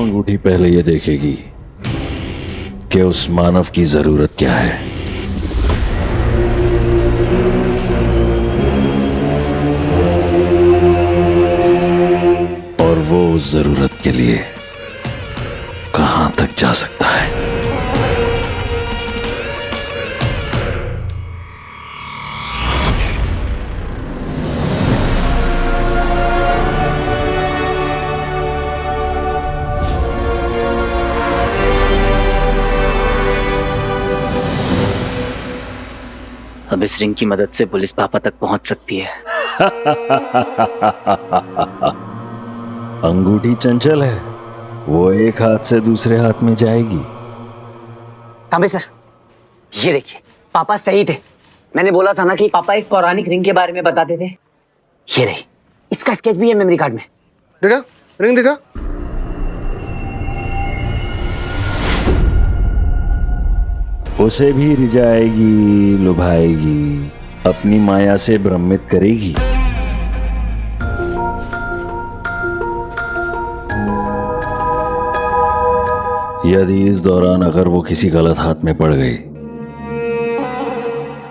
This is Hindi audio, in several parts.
अंगूठी पहले ये देखेगी कि उस मानव की जरूरत क्या है। और वो उस जरूरत के लिए कहां तक जा सकता है। अब इस रिंग की मदद से पुलिस पापा तक पहुंच सकती है। अंगूठी चंचल है, वो एक हाथ से दूसरे हाथ में जाएगी। तांबे सर, ये देखिए, पापा सही थे। मैंने बोला था ना कि पापा एक पौराणिक रिंग के बारे में बताते थे। ये रही, इसका स्केच भी है मेमोरी कार्ड में। देखा रिंग, देखा। उसे भी रिझाएगी, लुभाएगी, अपनी माया से भ्रमित करेगी। यदि इस दौरान अगर वो किसी गलत हाथ में पड़ गई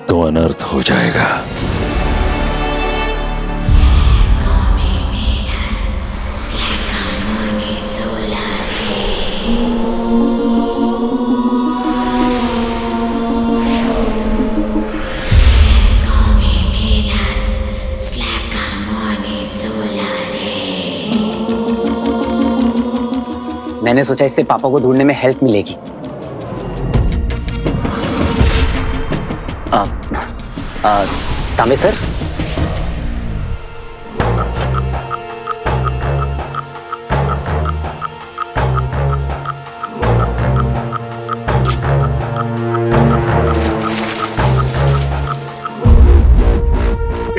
तो अनर्थ हो जाएगा। मैंने सोचा इससे पापा को ढूंढने में हेल्प मिलेगी। तांबे सर,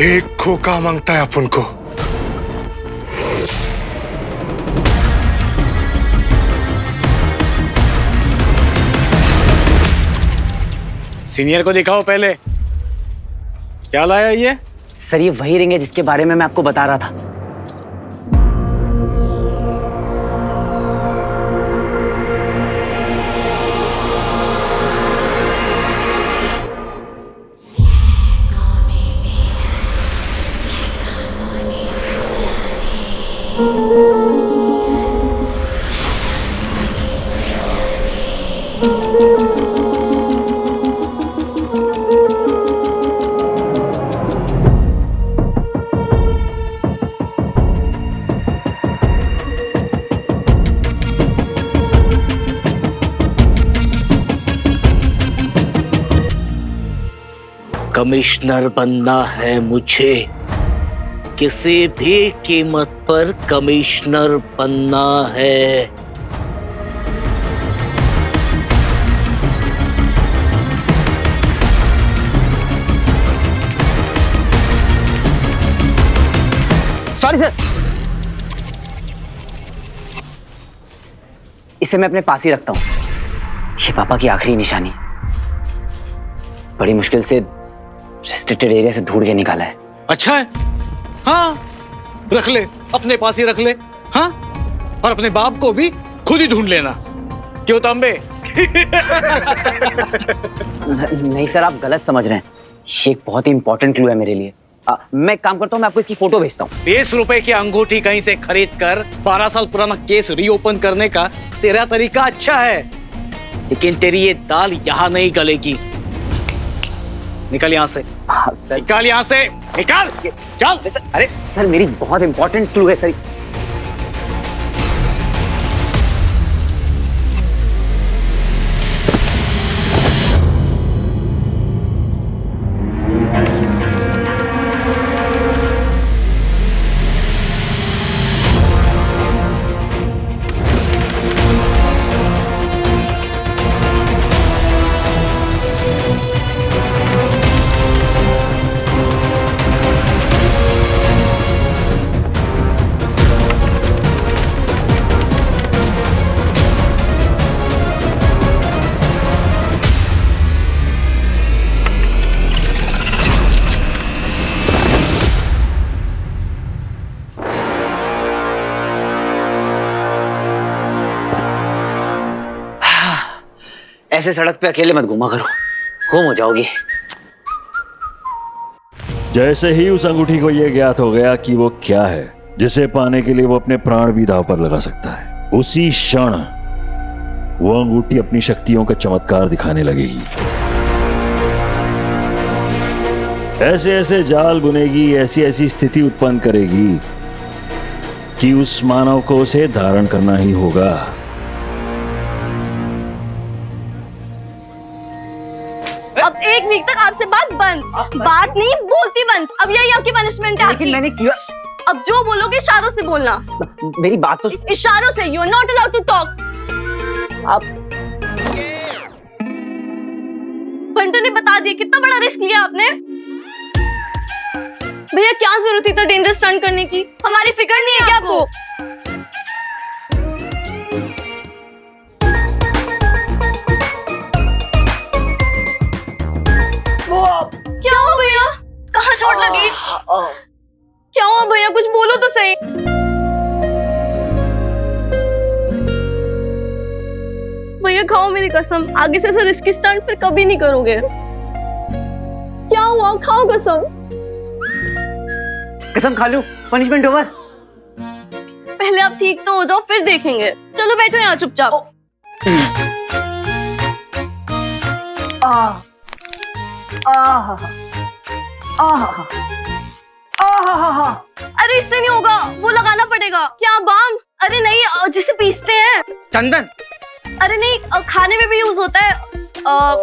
एक खोखा मांगता है अपन को। सीनियर को दिखाओ पहले, क्या लाया ये? सर ये वही रिंग है जिसके बारे में मैं आपको बता रहा था। कमिश्नर बनना है मुझे, किसी भी कीमत पर कमिश्नर बनना है। सॉरी सर, इसे मैं अपने पास ही रखता हूं। ये पापा की आखिरी निशानी, बड़ी मुश्किल से रेस्ट्रिक्टेड एरिया से ढूंढ के निकाला है। अच्छा है, हाँ रख ले, अपने पास ही रख ले। हाँ, और अपने बाप को भी खुद ही ढूंढ लेना। क्यों तांबे? नहीं सर, आप गलत समझ रहे हैं। ये एक बहुत ही इंपॉर्टेंट क्लू है मेरे लिए। मैं एक काम करता हूँ, मैं आपको इसकी फोटो भेजता हूँ। 20 रुपए की अंगूठी कहीं से खरीद कर 12 साल पुराना केस रीओपन करने का तेरा तरीका अच्छा है, लेकिन तेरी ये दाल यहाँ नहीं गलेगी। निकल यहाँ से। हाँ सर। निकल यहाँ से, निकल, चल। अरे सर, मेरी बहुत इंपॉर्टेंट क्लू है सर। ऐसे सड़क पे अकेले मत घूमा करो, गुम हो जाओगी। जैसे ही उस अंगूठी को यह ज्ञात हो गया कि वो क्या है जिसे पाने के लिए वो अपने प्राण भी दांव पर लगा सकता है, उसी क्षण वो अंगूठी अपनी शक्तियों का चमत्कार दिखाने लगेगी। ऐसे ऐसे जाल बुनेगी, ऐसी ऐसी स्थिति उत्पन्न करेगी कि उस मानव को उसे धारण करना ही होगा। अब 1 वीक तक आपसे बात बंद, बात नहीं बोलती बंद। अब यही आपकी पनिशमेंट है। लेकिन मैंने किया। अब जो बोलोगे इशारों से बोलना। मेरी बात तो इशारों से। You are not allowed to talk. आप बंटू ने बता दिया, कितना बड़ा रिस्क लिया आपने। भैया क्या जरूरत थी इतना डेंजरस स्टंट करने की? हमारी फिक्र नहीं है क्या आपको? क्या हुआ भैया? कहाँ चोट लगी? क्या हुआ भैया? कुछ बोलो तो सही। भैया खाओ मेरी कसम, आगे से ऐसा रिस्की स्टंट फिर कभी नहीं करोगे। क्या हुआ? खाओ कसम। कसम खा लूं, पनिशमेंट ओवर। पहले आप ठीक तो हो जाओ, फिर देखेंगे। चलो बैठो यहाँ चुपचाप। अरे इससे नहीं होगा, वो लगाना पड़ेगा। क्या बाम? अरे नहीं, जिसे पीसते हैं। चंदन। अरे नहीं, खाने में भी यूज होता है,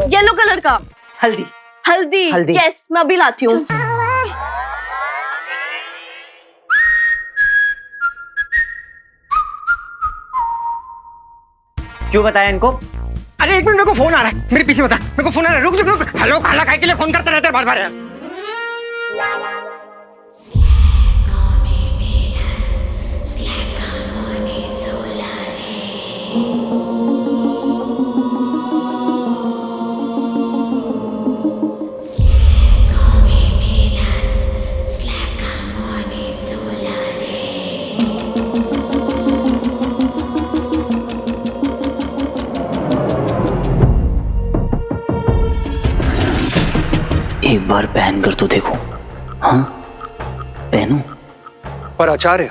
येलो कलर का। हल्दी। हल्दी। हल्दी। यस, मैं अभी लाती हूँ। क्यों बताया इनको? अरे 1 मिनट, मेरे को फोन आ रहा है, मेरे पीछे बता। मेरे को फोन आ रहा है, रुक रुक रुक। हेलो, खाना खाए के लिए फोन करते रहते हैं बार बार यार। एक बार पहन कर तो देखो। हाँ, पहनूं? पर आचार्य,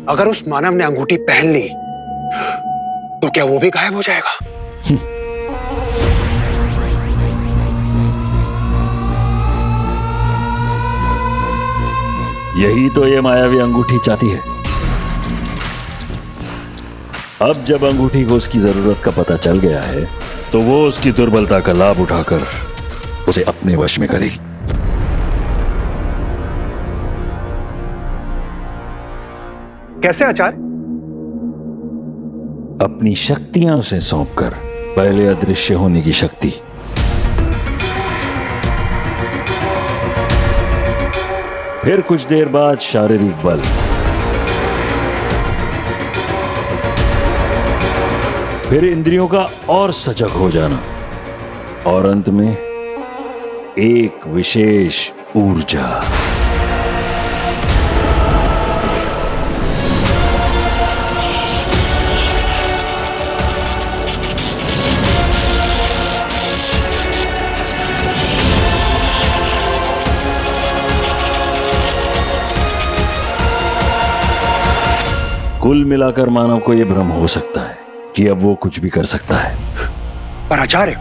अगर उस मानव ने अंगूठी पहन ली तो क्या वो भी गायब हो जाएगा? यही तो ये मायावी अंगूठी चाहती है। अब जब अंगूठी को उसकी जरूरत का पता चल गया है तो वो उसकी दुर्बलता का लाभ उठाकर उसे अपने वश में करेगी। कैसे आचार्य? अपनी शक्तियां उसे सौंपकर, पहले अदृश्य होने की शक्ति, फिर कुछ देर बाद शारीरिक बल, फिर इंद्रियों का और सजग हो जाना, और अंत में एक विशेष ऊर्जा। कुल मिलाकर मानव को यह भ्रम हो सकता है कि अब वो कुछ भी कर सकता है। पर आचार्य,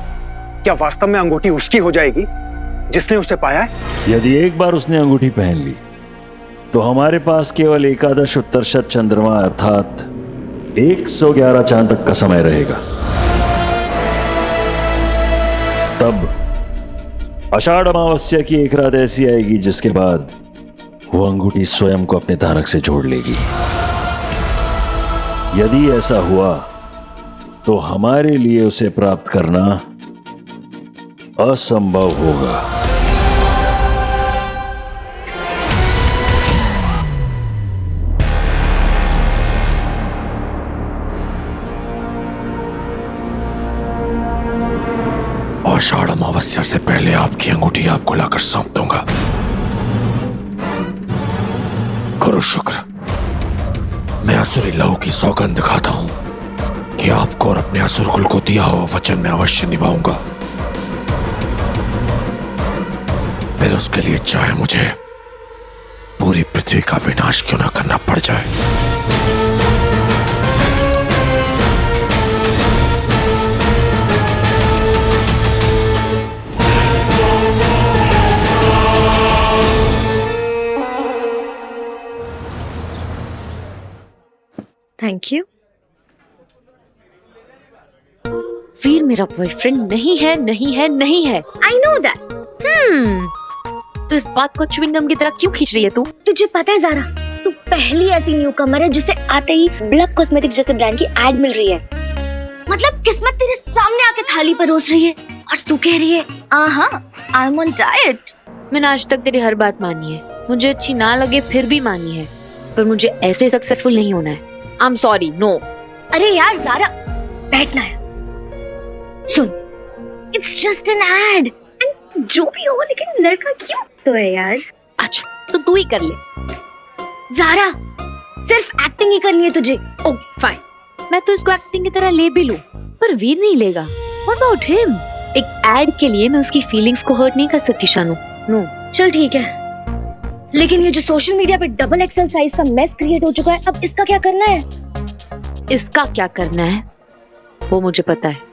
क्या वास्तव में अंगूठी उसकी हो जाएगी जिसने उसे पाया है? यदि एक बार उसने अंगूठी पहन ली तो हमारे पास केवल एकादश उत्तरशत चंद्रमा अर्थात 111 चांद तक का समय रहेगा। तब आषाढ़ अमावस्या की एक रात ऐसी आएगी जिसके बाद वो अंगूठी स्वयं को अपने धारक से जोड़ लेगी। यदि ऐसा हुआ तो हमारे लिए उसे प्राप्त करना असंभव होगा। आषाढ़ अमावस्या से पहले आपकी अंगूठी आपको लाकर सौंप दूंगा। करो शुक्र। मैं असुरी लहू की सौगंध खाता हूं कि आप आपको और अपने असुरकुल को दिया हुआ वचन मैं अवश्य निभाऊंगा। फिर उसके लिए चाहे मुझे पूरी पृथ्वी का विनाश क्यों ना करना पड़ जाए। Thank you. वीर मेरा बॉयफ्रेंड नहीं है, नहीं है, नहीं है। I know that. तो इस बात को च्युइंग गम की तरह क्यों खींच रही है तू? तुझे पता है ज़ारा, तू पहली ऐसी न्यू कमर है जिसे आते ही ब्लक कॉस्मेटिक्स जैसे ब्रांड की एड मिल रही है। मतलब किस्मत तेरे सामने आके थाली परोस रही है और तू कह रही है आई एम ऑन डाइट। मैंने आज तक तेरी हर बात मानी है, मुझे अच्छी ना लगे फिर भी मानी है, पर मुझे ऐसे सक्सेसफुल नहीं होना है। I am sorry, no. अरे यार ज़ारा, बैठना है। सुन, इट्स जस्ट एन एड, जो भी हो, लेकिन लड़का क्यों तो है यार। अच्छा तो तू ही कर ले। ज़ारा, सिर्फ एक्टिंग ही करनी है तुझे। ओ फाइन, मैं तो इसको एक्टिंग की तरह ले भी लूं, पर वीर नहीं लेगा। What about him? एक एड के लिए मैं उसकी फीलिंग्स को हर्ट नहीं कर सकती शानू। नो। चल ठीक है, लेकिन ये जो सोशल मीडिया पे डबल एक्सेल साइज का मेस क्रिएट हो चुका है, अब इसका क्या करना है? इसका क्या करना है वो मुझे पता है।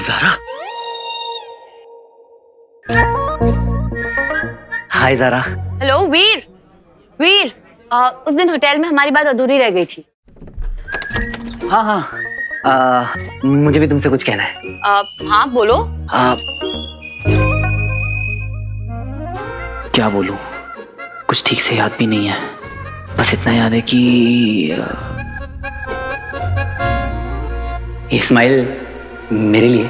ज़ारा, हाय ज़ारा। हेलो वीर। वीर, उस दिन होटल में हमारी बात अधूरी रह गई थी। हाँ, मुझे भी तुमसे कुछ कहना है। हाँ बोलो। क्या बोलूं, कुछ ठीक से याद भी नहीं है। बस इतना याद है कि ये स्माइल मेरे लिए।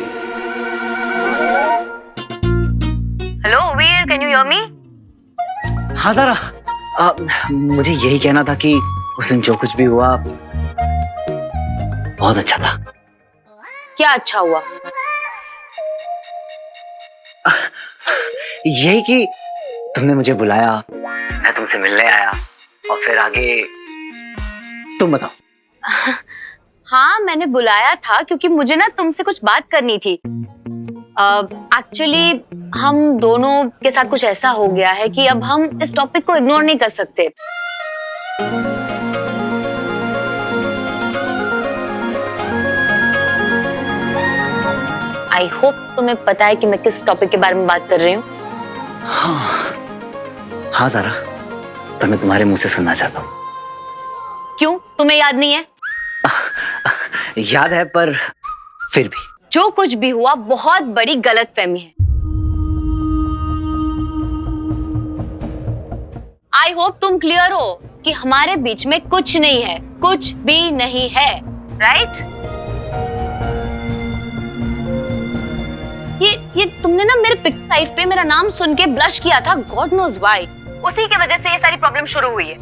Hello Veer, can you hear me? हाँ ज़ारा, मुझे यही कहना था कि उस दिन जो कुछ भी हुआ बहुत अच्छा था। क्या अच्छा हुआ? यही कि तुमने मुझे बुलाया, मैं तुमसे मिलने आया, और फिर आगे तुम बताओ। हाँ, मैंने बुलाया था क्योंकि मुझे ना तुमसे कुछ बात करनी थी। एक्चुअली हम दोनों के साथ कुछ ऐसा हो गया है कि अब हम इस टॉपिक को इग्नोर नहीं कर सकते। आई होप तुम्हें पता है कि मैं किस टॉपिक के बारे में बात कर रही हूँ। हाँ ज़ारा, पर मैं तुम्हारे मुंह से सुनना चाहता हूँ। क्यों, तुम्हें याद नहीं है? याद है, पर फिर भी। जो कुछ भी हुआ बहुत बड़ी गलतफहमी है। आई होप तुम क्लियर हो कि हमारे बीच में कुछ नहीं है, कुछ भी नहीं है, राइट? ये तुमने ना मेरे पिक लाइफ पे मेरा नाम सुन के ब्लश किया था, गॉड नोज व्हाई। उसी की वजह से ये सारी प्रॉब्लम शुरू हुई है।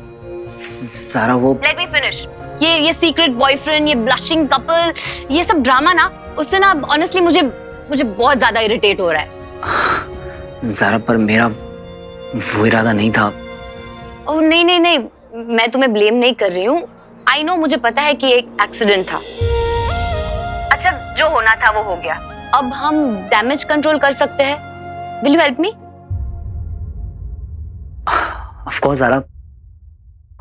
सारा वो लेट मी फिनिश। ये सीक्रेट बॉयफ्रेंड, ये ब्लशिंग कपल, ये सब ड्रामा ना, उससे ना ऑनेस्टली मुझे बहुत ज्यादा इरिटेट हो रहा है। ज़ारा, पर मेरा वो इरादा नहीं था। ओह नहीं, मैं तुम्हें ब्लेम नहीं कर रही हूँ। आई नो, मुझे पता है कि एक एक्सीडेंट था। अच्छा, जो होना था वो हो गया। अब हम डैमेज कंट्रोल कर सकते हैं। Will you help me? Of course Zara,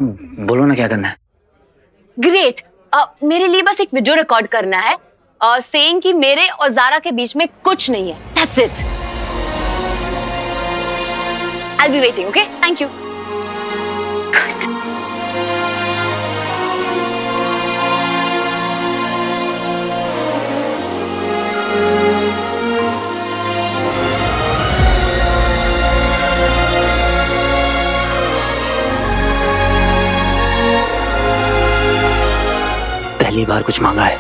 बोलो ना क्या करना है। ग्रेट। मेरे लिए बस एक वीडियो रिकॉर्ड करना है सेइंग कि मेरे और ज़ारा के बीच में कुछ नहीं है। That's it. I will be waiting, okay? Thank you. पहली बार कुछ मांगा है,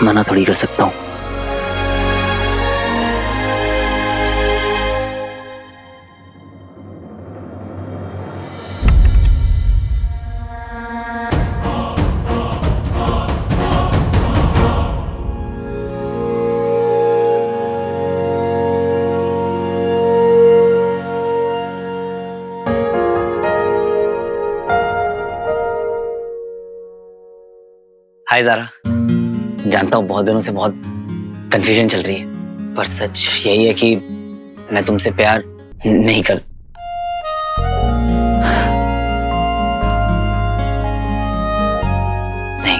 मना थोड़ी कर सकता हूँ। हाय ज़ारा, जानता हूँ बहुत दिनों से बहुत कंफ्यूजन चल रही है, पर सच यही है कि मैं तुमसे प्यार नहीं कर। नहीं,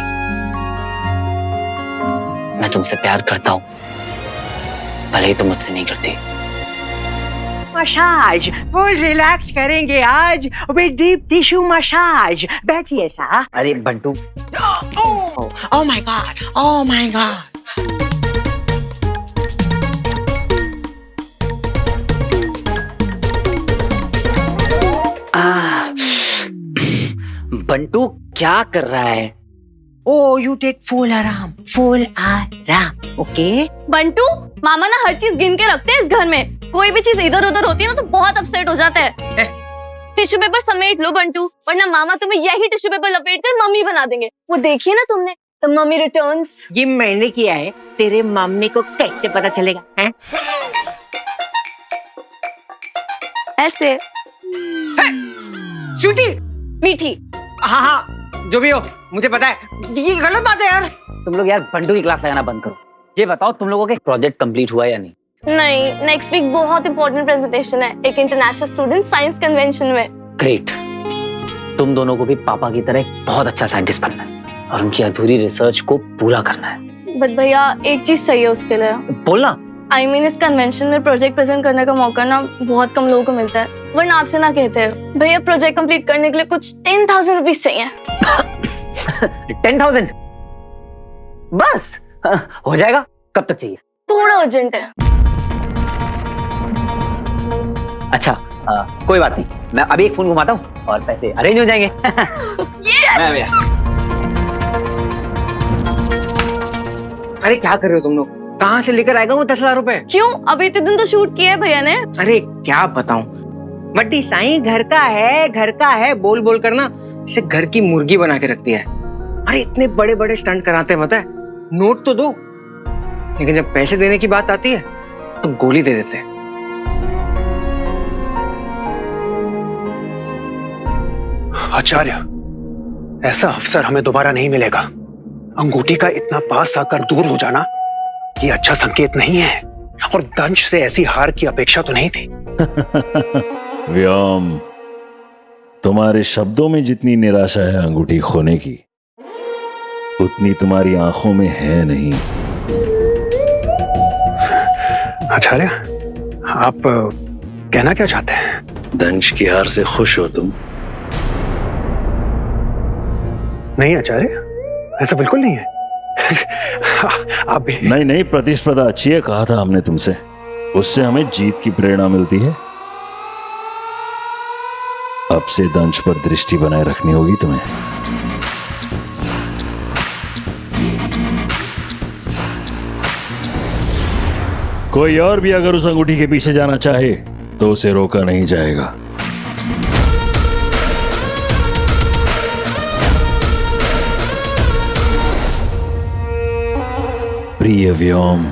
मैं तुमसे प्यार करता हूँ, भले ही तुम मुझसे नहीं करती। मसाज फुल रिलैक्स करेंगे आज विद डीप टिश्यू मसाज। बैठिए सा। अरे Bantu, oh my God, oh my God. Bantu क्या कर रहा है? Oh, you take full आराम, ओके? बंटू, मामा ना हर चीज गिन के रखते हैं इस घर में। कोई भी चीज इधर उधर होती है ना तो बहुत अपसेट हो जाते हैं। टिश्यू पेपर समेट लो बंटू, वरना मामा तुम्हें यही टिश्यू पेपर लपेट कर मम्मी बना देंगे। वो देखिए ना तुमने, द मम्मी रिटर्न्स। ये मैंने किया है, तेरे मम्मी को कैसे पता चलेगा? हैं? ऐसे छुट्टी मीठी। हाँ हाँ, जो भी हो, मुझे पता है ये गलत बात है यार। तुम लोग यार बंटू की क्लास लगाना बंद करो। ये बताओ तुम लोगों के प्रोजेक्ट कंप्लीट हुआ या नहीं? नहीं, नेक्स्ट वीक बहुत इंपॉर्टेंट प्रेजेंटेशन है एक इंटरनेशनल स्टूडेंट साइंस कन्वेंशन में। ग्रेट। तुम दोनों को भी पापा की तरह एक बहुत अच्छा साइंटिस्ट बनना है और उनकी अधूरी रिसर्च को पूरा करना है। बट भैया एक चीज चाहिए उसके लिए। बोलना। I mean, इस कन्वेंशन में प्रोजेक्ट प्रेजेंट करने का मौका ना बहुत कम लोगों को मिलता है, वरना आपसे ना कहते हैं भैया प्रोजेक्ट कंप्लीट करने के लिए कुछ 10,000 रुपीज चाहिए। 10,000 बस? हो जाएगा। कब तक चाहिए? थोड़ा अर्जेंट है। अच्छा, कोई बात नहीं, मैं अभी एक फोन घुमाता हूँ और पैसे अरेंज हो जाएंगे। मैं भैया। अरे क्या कर रहे हो तुम लोग? कहाँ से लेकर आएगा वो 10,000 रुपए? क्यों? अभी इतने दिन तो शूट किया है भैया ने। अरे क्या बताऊं, बड्डी साईं घर का है बोल बोल कर ना इसे घर की मुर्गी बना के रखती है। अरे इतने बड़े बड़े स्टंट कराते हैं, पता है? नोट तो दो, लेकिन जब पैसे देने की बात आती है तो गोली दे देते हैं। आचार्य, ऐसा अवसर हमें दोबारा नहीं मिलेगा। अंगूठी का इतना पास आकर दूर हो जाना ये अच्छा संकेत नहीं है, और दंश से ऐसी हार की अपेक्षा तो नहीं थी। व्योम, तुम्हारे शब्दों में जितनी निराशा है अंगूठी खोने की, उतनी तुम्हारी आंखों में है नहीं। आचार्य, आप कहना क्या चाहते हैं? दंश की हार से खुश हो तुम? नहीं आचार्य, ऐसा बिल्कुल नहीं है। आप भी नहीं नहीं, प्रतिस्पर्धा अच्छी है, कहा था हमने तुमसे। उससे हमें जीत की प्रेरणा मिलती है। अब से दंश पर दृष्टि बनाए रखनी होगी तुम्हें। कोई और भी अगर उस अंगूठी के पीछे जाना चाहे तो उसे रोका नहीं जाएगा। प्रिय व्योम,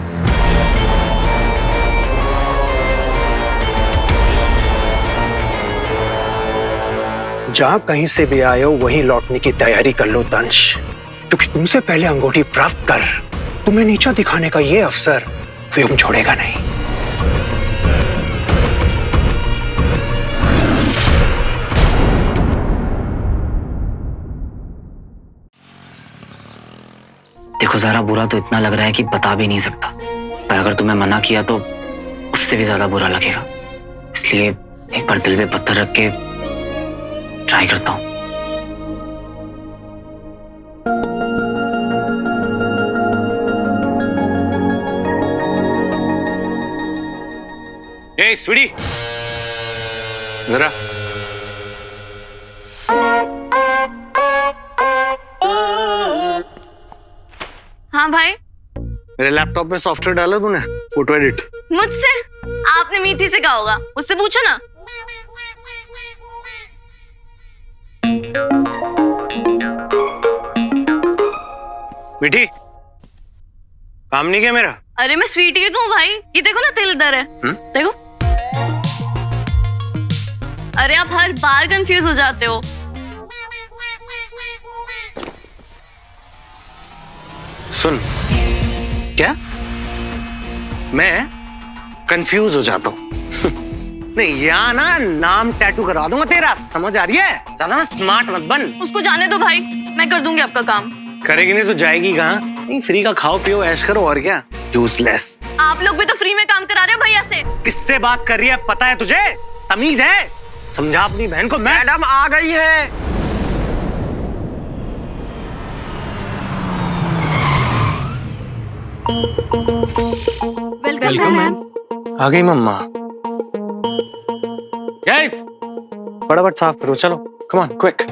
जहां कहीं से भी आए हो वहीं लौटने की तैयारी कर लो दंश, क्योंकि तुमसे पहले अंगूठी प्राप्त कर तुम्हें नीचा दिखाने का ये अवसर व्योम छोड़ेगा नहीं। देखो ज़रा, बुरा तो इतना लग रहा है कि बता भी नहीं सकता, पर अगर तुम्हें मना किया तो उससे भी ज्यादा बुरा लगेगा। इसलिए एक बार दिल पे पत्थर रख के ट्राई करता हूँ। ए स्वीटी, जरा हाँ भाई। मेरे लैपटॉप में सॉफ्टवेयर डाला तूने फोटो एडिट? मुझसे? आपने मीठी से कहा होगा, उससे पूछो ना। मीठी, काम नहीं किया मेरा? अरे मैं स्वीटी की हूँ भाई, ये देखो ना तिल इधर है। देखो। अरे आप हर बार कंफ्यूज हो जाते हो। सुन, क्या मैं कंफ्यूज हो जाता हूँ? नहीं, यहाँ ना नाम टैटू करवा दूंगा तेरा, समझ आ रही है? ज्यादा ना स्मार्ट मत बन। उसको जाने दो भाई, मैं कर दूंगी आपका काम। करेगी नहीं तो जाएगी कहाँ? नहीं, फ्री का खाओ पियो ऐश करो, और क्या? यूजलेस। आप लोग भी तो फ्री में काम करा रहे हो भैया से। किससे बात कर रही है, पता है तुझे? तमीज है? समझा अपनी बहन को। मैडम आ गई है। Welcome ma'am. आ गई मम्मा। गाइस, फटाफट साफ करो, चलो, come on, quick.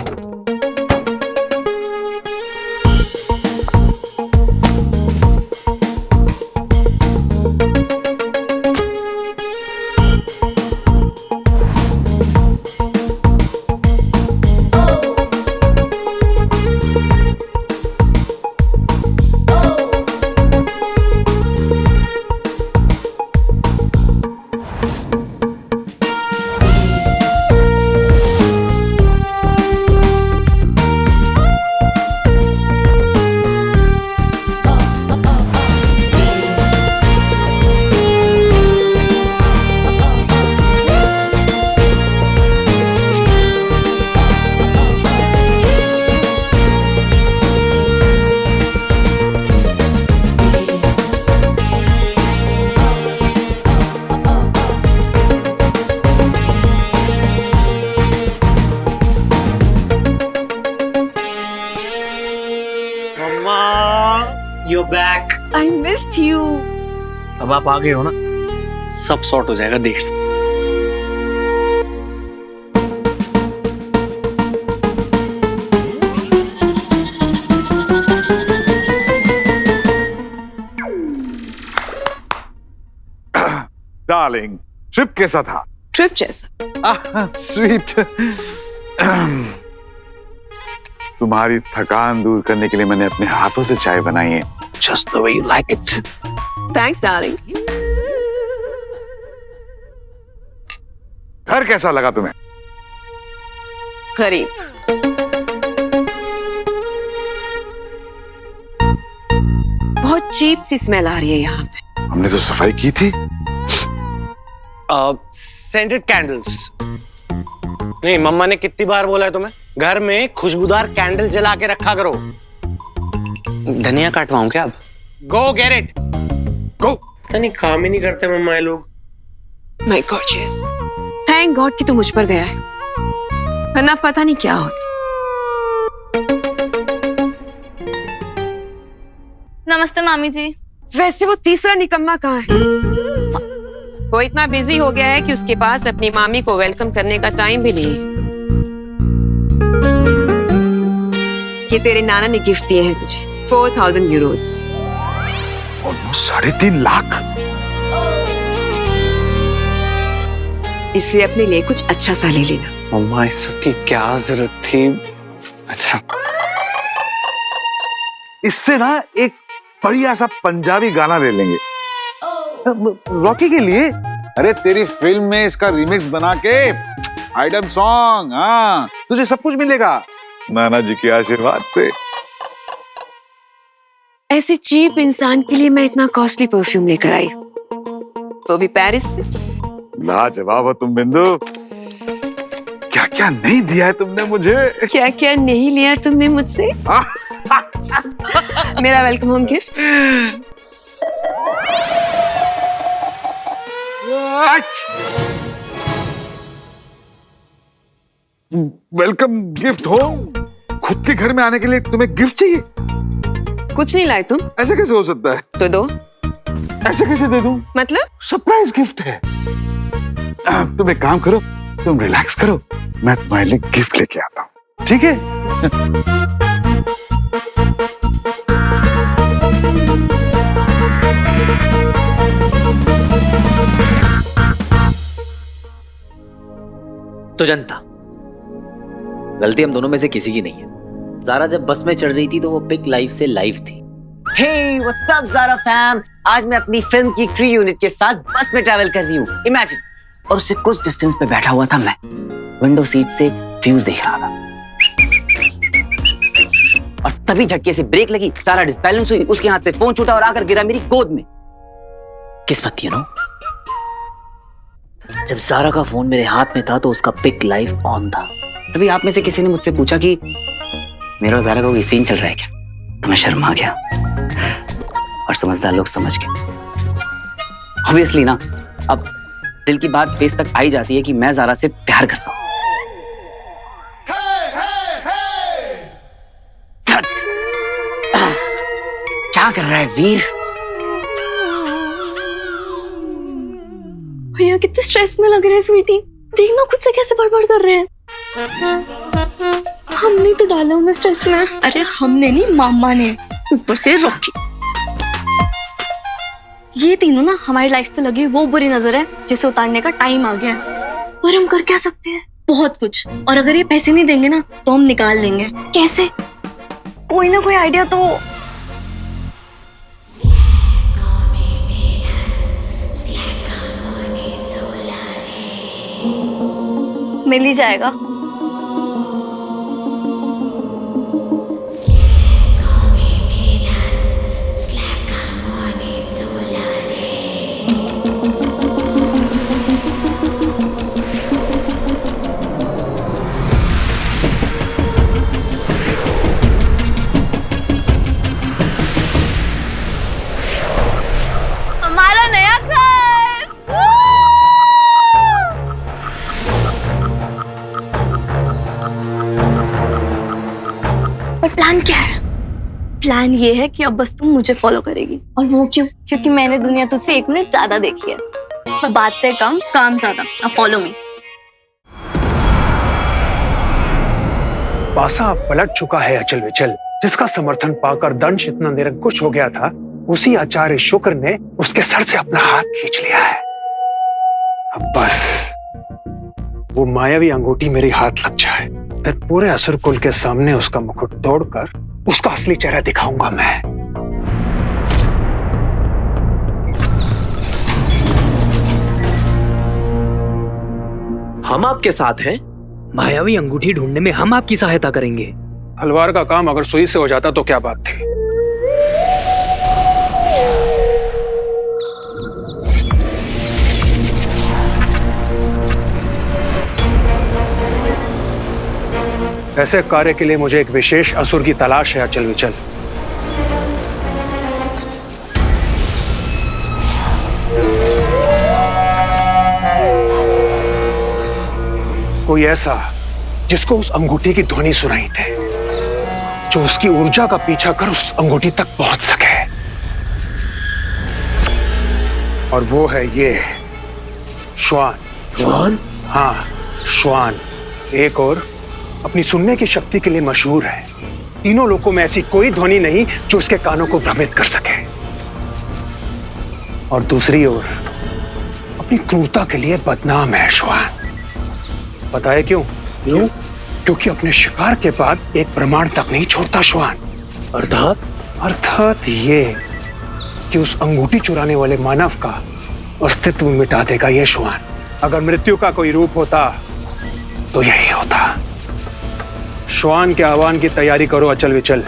You're back. I missed you. अब आप आ गए हो ना, सब सॉर्ट हो जाएगा, देख लो। डार्लिंग, ट्रिप कैसा था? ट्रिप जैसा। स्वीट। तुम्हारी थकान दूर करने के लिए मैंने अपने हाथों से चाय बनाई है, just the way you like it. Thanks, darling. घर कैसा लगा तुम्हें? करीब। बहुत चीप सी स्मेल आ रही है यहाँ पे। हमने तो सफाई की थी। Scented candles. नहीं, मम्मा ने कितनी बार बोला है तुम्हें, घर में खुशबूदार कैंडल जला के रखा करो। धनिया काटवाऊं क्या अब? गो गेट इट, गो। नहीं, काम ही नहीं करते मम्मा ये लोग। माय गॉर्जियस, थैंक गॉड कि तू मुझ पर गया है, वरना पता नहीं क्या होता। नमस्ते मामी जी। वैसे वो तीसरा निकम्मा कहाँ है? वो इतना बिजी हो गया है कि उसके पास अपनी मामी को वेलकम करने का टाइम भी नहीं है। ये तेरे नाना ने गिफ्ट दिए हैं तुझे, 4000 यूरोस। ऑलमोस्ट 3.5 लाख। इससे अपने लिए कुछ अच्छा सा ले लेना। मम्मा, इस सब की क्या जरूरत थी? अच्छा, इससे ना एक बढ़िया सा पंजाबी गाना ले लेंगे रॉकी के लिए। अरे तेरी फिल्म में इसका रीमिक्स बना के आइटम सॉन्ग। हाँ, तुझे सब कुछ मिलेगा नाना जी के आशीर्वाद से। ऐसे चीप इंसान के लिए मैं इतना कॉस्टली परफ्यूम लेकर आई, वो भी पेरिस से। लाजवाब हो तुम बिंदु, क्या क्या नहीं दिया है तुमने मुझे। क्या क्या नहीं लिया तुमने मुझसे। मेरा welcome home gift. Welcome gift हो? खुद के घर में आने के लिए तुम्हें गिफ्ट चाहिए? कुछ नहीं लाए तुम? ऐसे कैसे हो सकता है? तो दो। ऐसे कैसे दे दूं? मतलब? सरप्राइज गिफ्ट है। तुम एक काम करो, तुम रिलैक्स करो, मैं तुम्हारे लिए गिफ्ट लेके आता हूँ, ठीक है? तो जनता, गलती हम दोनों में से किसी की नहीं है। ज़ारा जब बस में चढ़ रही थी तो वो पिक लाइव से लाइव थी। Hey what's up Zara fam, आज मैं अपनी फिल्म की क्रू यूनिट के साथ बस में ट्रैवल कर रही हूँ। इमेजिन, और उससे कुछ डिस्टेंस पे बैठा हुआ था मैं, विंडो सीट से व्यूज देख रहा था, और तभी झटके से ब्रेक लगी, ज़ारा डिसबैलेंस हुई, उसके हाथ से फोन छूटा और आकर गिरा मेरी गोद में। किस्मत थी, जब ज़ारा का फोन मेरे हाथ में था तो उसका पिक लाइव ऑन था। तभी आप में से किसी ने मुझसे पूछा कि मेरा और ज़ारा का कोई सीन चल रहा है क्या, तो मैं शर्मा गया और समझदार लोग समझ गए। ऑब्वियसली ना, अब दिल की बात फेस तक आई जाती है कि मैं ज़ारा से प्यार करता हूँ। क्या कर रहा है वीर? भैया कितने स्ट्रेस में लग रहे हैं स्वीटी, देखना खुद से कैसे बड़बड़ कर रहे हैं। हमने तो डाला उन्हें स्ट्रेस में। अरे हमने नहीं, मामा ने, ऊपर से रॉकी। ये तीनों ना हमारी लाइफ पे लगी वो बुरी नजर है जिसे उतारने का टाइम आ गया है। और हम कर क्या सकते हैं? बहुत कुछ। और अगर ये पैसे नहीं देंगे ना तो हम निकाल लेंगे। कैसे? कोई ना कोई आइडिया तो मिल ही जाएगा। हमारा नया घर। पर प्लान क्या है? प्लान ये है कि अब बस तुम मुझे फॉलो करेगी। और वो क्यों? क्योंकि मैंने दुनिया तुझसे 1 मिनट ज्यादा देखी है। पर बातें कम, काम ज्यादा। अब फॉलो मी। पासा पलट चुका है अचल विचल, जिसका समर्थन पाकर दंश इतना निरंकुश हो गया था, उसी आचार्य शुक्र ने उसके सर से अपना हाथ खींच लिया है। अब बस वो मायावी अंगूठी मेरे हाथ लग जाए, फिर पूरे असुर कुल के सामने उसका मुकुट तोड़कर उसका असली चेहरा दिखाऊंगा मैं। हम आपके साथ हैं। मायावी अंगूठी ढूंढने में हम आपकी सहायता करेंगे। तलवार का काम अगर सुई से हो जाता तो क्या बात थी। ऐसे कार्य के लिए मुझे एक विशेष असुर की तलाश है अचल विचल। कोई ऐसा जिसको उस अंगूठी की ध्वनि सुनाई दे, जो उसकी ऊर्जा का पीछा कर उस अंगूठी तक पहुंच सके। और वो है ये श्वान। श्वान? हाँ, श्वान। एक और अपनी सुनने की शक्ति के लिए मशहूर है। तीनों लोकों में ऐसी कोई ध्वनि नहीं जो उसके कानों को भ्रमित कर सके। और दूसरी ओर अपनी क्रूरता के लिए बदनाम है श्वान। पता है क्यों? क्यों? क्योंकि अपने शिकार के बाद एक प्रमाण तक नहीं छोड़ता श्वान। अर्थात ये कि उस अंगूठी चुराने वाले मानव का अस्तित्व मिटा देगा ये श्वान। अगर मृत्यु का कोई रूप होता तो यही होता। श्वान के आह्वान की तैयारी करो अचल विचल।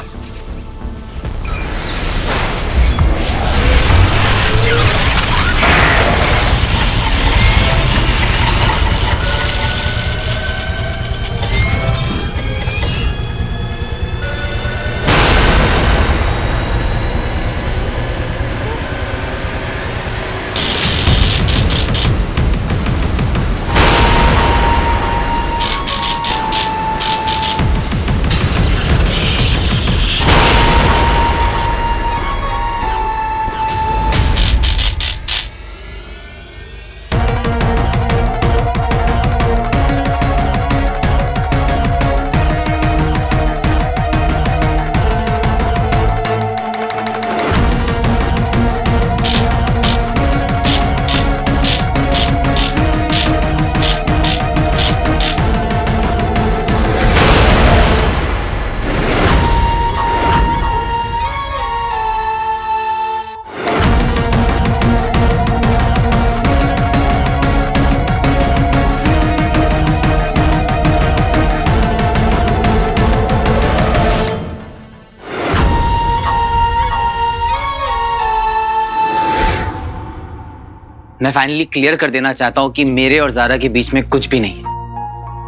मैं फाइनली क्लियर कर देना चाहता हूं कि मेरे और जारा के बीच में कुछ भी नहीं है,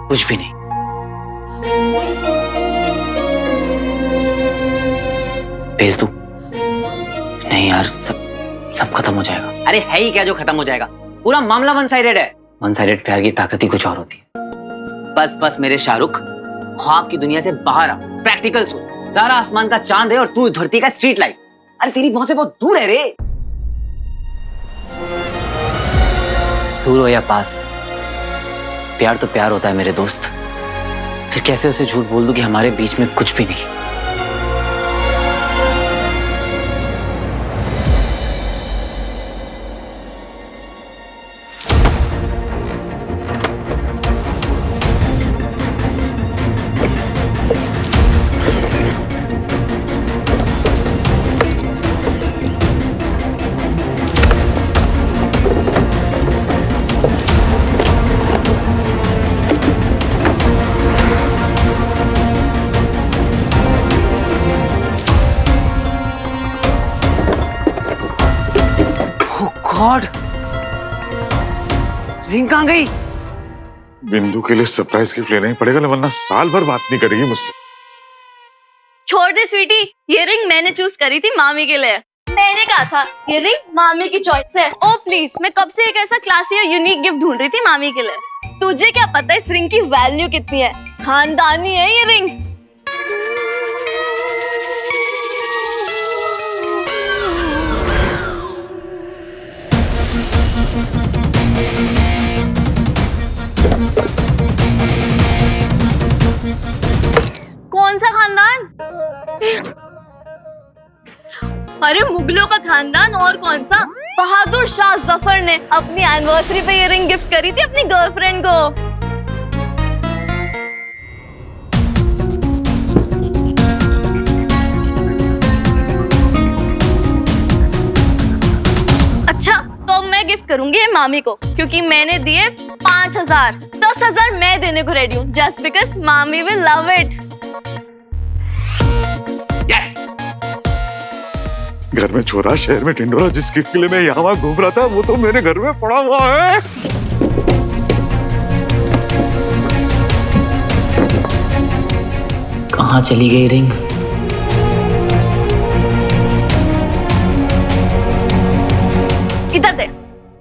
कुछ भी नहीं। भेज दूं? नहीं यार, सब खत्म हो जाएगा। अरे है ही क्या जो खत्म हो जाएगा? पूरा मामला वन साइडेड है। वन साइडेड प्यार की ताकत ही कुछ और होती है। बस मेरे शाहरुख, ख्वाब की दुनिया से बाहर आ, प्रैक्टिकल सोच। जारा आसमान का चांद है और तू धरती का स्ट्रीट लाइट। अरे तेरी पहुंच से बहुत दूर है रे। दूर हो या पास, प्यार तो प्यार होता है मेरे दोस्त। फिर कैसे उसे झूठ बोल दूं कि हमारे बीच में कुछ भी नहीं? गॉड, रिंग कहां गई? बिंदु के लिए सरप्राइज गिफ्ट लेना ही पड़ेगा, वरना साल भर बात नहीं करेगी मुझसे। छोड़ दे स्वीटी, ये रिंग मैंने चूज करी थी मामी के लिए। मैंने कहा था ये रिंग मामी की चॉइस है। ओ प्लीज, मैं कब से एक ऐसा क्लासी और यूनिक गिफ्ट ढूंढ रही थी मामी के लिए। तुझे क्या पता इस रिंग की वैल्यू कितनी है? खानदानी है ये रिंग। कौन सा खानदान? अरे मुगलों का खानदान, और कौन सा? बहादुर शाह जफर ने अपनी एनिवर्सरी पे ये रिंग गिफ्ट करी थी अपनी गर्लफ्रेंड को। अच्छा, तो मैं गिफ्ट करूंगी ये मामी को, क्योंकि मैंने दिए 5,000। 10,000 मैं देने को रेडी हूँ, जस्ट बिकॉज मामी विल लव इट। घर में छोरा, शहर में टिंडोरा। जिस गिफ्ट के लिए मैं यहाँ घूम रहा था वो तो मेरे घर में पड़ा हुआ है। कहाँ चली गई रिंग? इधर दे,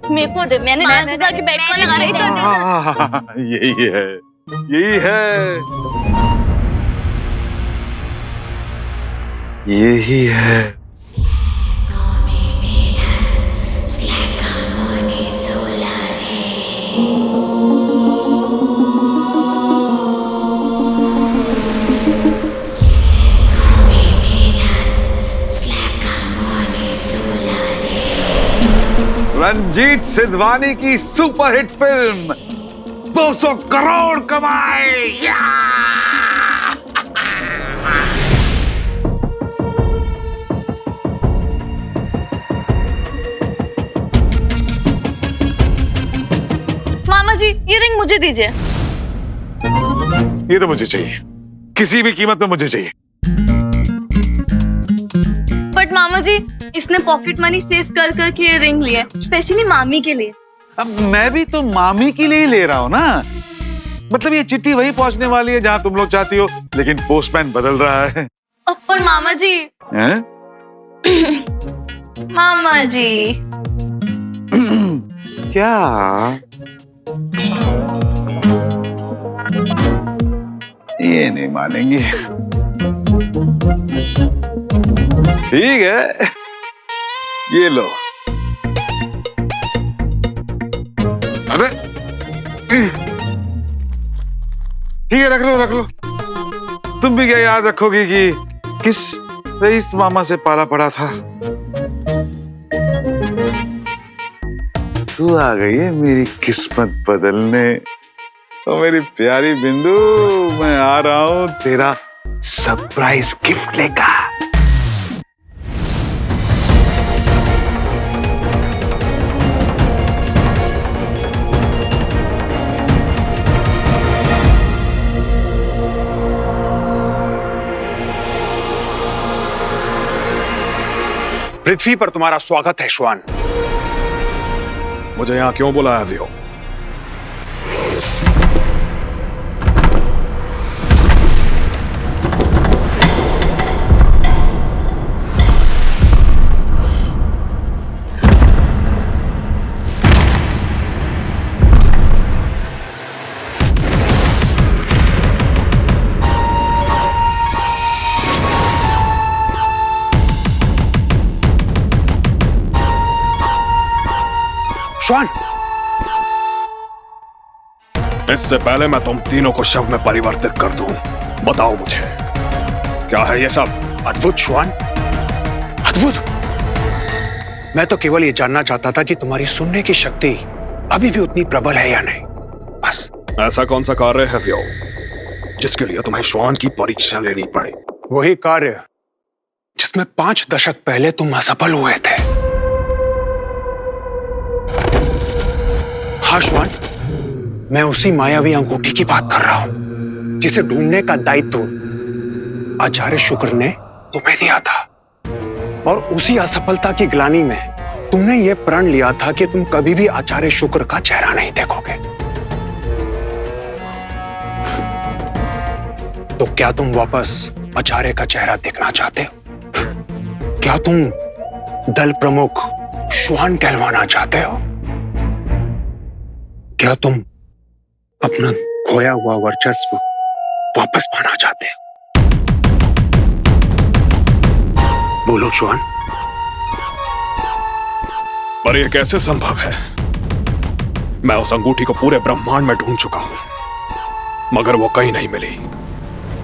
मेरे को दे। मैंने 5,000 की बेट को लगा रही थी। यही है, यही है, यही है। रंजीत सिद्धवानी की सुपरहिट फिल्म 200 करोड़ कमाए। मामा जी, ये रिंग मुझे दीजिए। ये तो मुझे चाहिए, किसी भी कीमत में मुझे चाहिए। बट मामा जी, इसने पॉकेट मनी सेव कर करके ये रिंग लिया, स्पेशली मामी के लिए। अब मैं भी तो मामी के लिए ही ले रहा हूँ ना। मतलब ये चिट्ठी वही पहुंचने वाली है जहाँ तुम लोग चाहती हो, लेकिन पोस्टमैन बदल रहा है। पर मामा जी, हैं? मामा जी क्या? ये नहीं मानेंगी। ठीक है, ये लो। अरे ठीक है, रख लो रख लो। तुम भी क्या याद रखोगी कि किस रईस मामा से पाला पड़ा था? तू आ गई है मेरी किस्मत बदलने। तो मेरी प्यारी बिंदु, मैं आ रहा हूं तेरा सरप्राइज गिफ्ट लेकर। पृथ्वी पर तुम्हारा स्वागत है श्वान। मुझे यहाँ क्यों बुलाया वियो? श्वान, इससे पहले मैं तुम तीनों को शव में परिवर्तित कर दूं, बताओ मुझे क्या है ये सब? अद्भुत श्वान, अद्भुत। मैं तो केवल ये जानना चाहता था कि तुम्हारी सुनने की शक्ति अभी भी उतनी प्रबल है या नहीं, बस। ऐसा कौन सा कार्य है वियो जिसके लिए तुम्हें श्वान की परीक्षा लेनी पड़ी? वही कार्य जिसमें 5 दशक पहले तुम असफल हुए थे। हाँ श्वान, मैं उसी मायावी अंगूठी की बात कर रहा हूं जिसे ढूंढने का दायित्व आचार्य शुक्र ने तुम्हें दिया था। और उसी असफलता की ग्लानि में तुमने यह प्रण लिया था कि तुम कभी भी आचार्य शुक्र का चेहरा नहीं देखोगे। तो क्या तुम वापस आचार्य का चेहरा देखना चाहते हो? क्या तुम दल प्रमुख श्वान कहलवाना चाहते हो? क्या तुम अपना खोया हुआ वर्चस्व वापस पाना चाहते हो? बोलो श्वान। पर यह कैसे संभव है? मैं उस अंगूठी को पूरे ब्रह्मांड में ढूंढ चुका हूं, मगर वो कहीं नहीं मिली।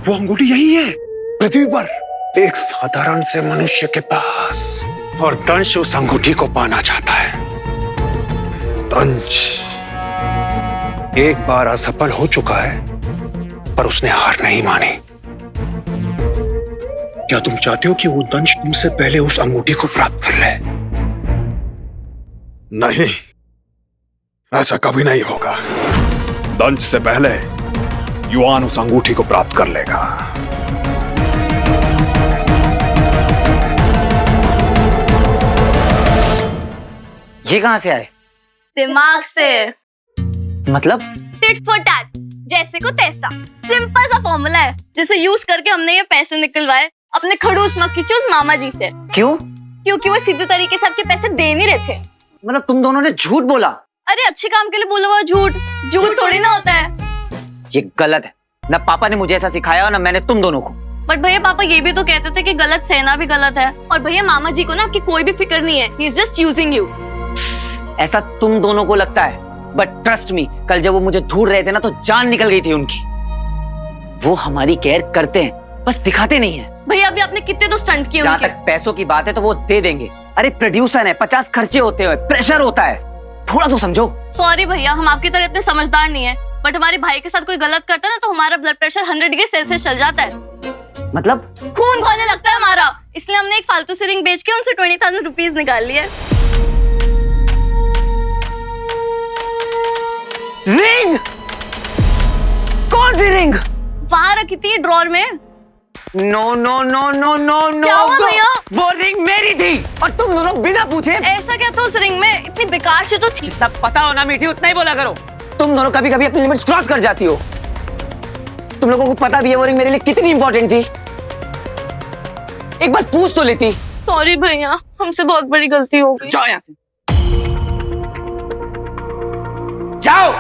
वो अंगूठी यही है, पृथ्वी पर, एक साधारण से मनुष्य के पास। और दंश उस अंगूठी को पाना चाहता है। दंश एक बार असफल हो चुका है, पर उसने हार नहीं मानी। क्या तुम चाहते हो कि वो दंश तुमसे पहले उस अंगूठी को प्राप्त कर ले? नहीं, ऐसा कभी नहीं होगा। दंश से पहले युआन उस अंगूठी को प्राप्त कर लेगा। ये कहां से आए? दिमाग से। मतलब? टिट फॉर टैट, जैसे को तैसा। सिंपल सा फॉर्मूला है जिसे यूज करके हमने ये पैसे निकलवाए अपने खड़ूस मक्खी चूस मामा जी से। क्यों? क्योंकि वो सीधे तरीके से आपके पैसे दे नहीं रहे थे। मतलब तुम दोनों ने झूठ बोला? अरे अच्छे काम के लिए बोला हुआ झूठ झूठ थोड़ी ना होता है। ये गलत है। ना पापा ने मुझे ऐसा सिखाया और ना मैंने तुम दोनों को। बट भैया पापा ये भी तो कहते थे कि गलत सहना भी गलत है। और भैया मामा जी को ना आपकी कोई भी फिक्र नहीं है। He is just using you. ऐसा तुम दोनों को लगता है, बट ट्रस्ट मी, कल जब वो मुझे ढूंढ रहे थे ना तो जान निकल गई थी उनकी। वो हमारी केयर करते हैं, बस दिखाते नहीं है। भैया अभी आपने कितने तो स्टंट किए जहाँ उनके। तक पैसों की बात है तो वो दे देंगे। अरे प्रोड्यूसर है, 50 खर्चे होते हैं, प्रेशर होता है, थोड़ा तो समझो। सॉरी भैया, हम आपकी तरह इतने समझदार नहीं है। बट हमारे भाई के साथ कोई गलत करता है ना तो हमारा ब्लड प्रेशर 100 डिग्री सेल्सियस चल जाता है। मतलब? खून खोलने लगता है हमारा। इसलिए हमने एक फालतू सी रिंग बेच के उनसे 20,000 रुपीज निकाल लिए। रिंग? कौन सी रिंग? वहां रखी थी ड्रॉर में। No no no no no no. क्या हुआ भैया? वो रिंग मेरी थी और तुम दोनों बिना पूछे। ऐसा क्या था उस रिंग में? इतनी बेकार से तो थी। जितना पता हो ना मीठी उतना ही बोला करो। तुम दोनों कभी कभी अपनी लिमिट्स क्रॉस कर जाती हो। तुम लोगों को पता भी है वो रिंग मेरे लिए कितनी इंपॉर्टेंट थी। एक बार पूछ तो लेती। सॉरी भैया, हमसे बहुत बड़ी गलती हो गई। जाओ यहाँ से, जाओ।